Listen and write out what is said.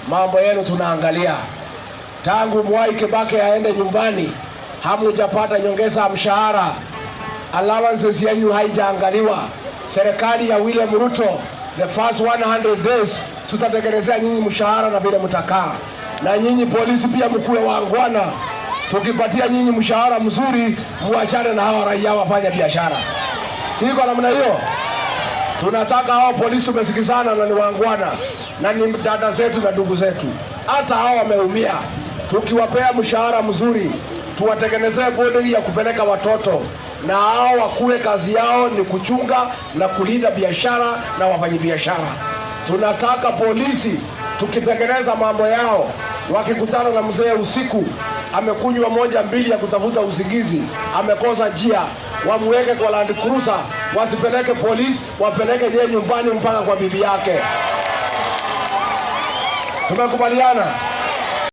mambo yenu tunaangalia. Tangu Mwai Kibaki aende nyumbani, hamujapata nyongeza ya mshahara. Allowances yenu haijaangaliwa. Serikali ya William Ruto, the first 100 days, tutatekelezea nyinyi mshahara na vile mtakaa. Na nyinyi polisi pia mkuwe waangwana. Tukipatia nyinyi mshahara mzuri, muachane na hawa raia wafanya biashara. Siko namna hiyo. Tunataka hao polisi tumesikizana na ni waangwana. Na ni dada zetu na ndugu zetu. Hata hao wameumia. Tukiwapea mshahara mzuri, tuwatengenezee bodi ya kupeleka watoto. Na hao wakuwe kazi yao ni kuchunga na kulinda biashara na wafanyabiashara. Tunataka polisi tukitengeneza mambo yao, wakikutana na mzee usiku amekunywa 1-2 ya kutafuta usingizi, amekosa njia, wamweke kwa Land Cruiser, wasipeleke polisi, wapeleke yeye nyumbani mpaka kwa bibi yake. Tumekubaliana?